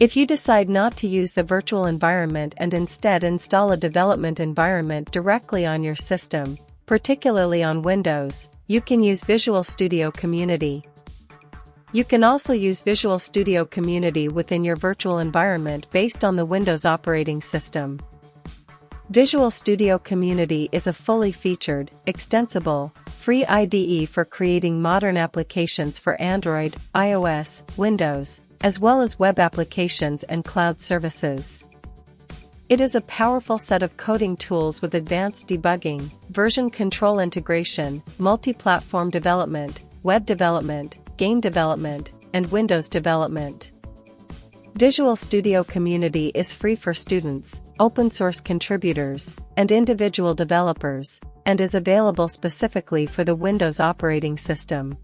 If you decide not to use the virtual environment and instead install a development environment directly on your system, particularly on Windows, you can use Visual Studio Community. You can also use Visual Studio Community within your virtual environment based on the Windows operating system. Visual Studio Community is a fully featured, extensible, free IDE for creating modern applications for Android, iOS, Windows, as well as web applications and cloud services. It is a powerful set of coding tools with advanced debugging, version control integration, multi-platform development, web development, game development, and Windows development. Visual Studio Community is free for students, open-source contributors, and individual developers, and is available specifically for the Windows operating system.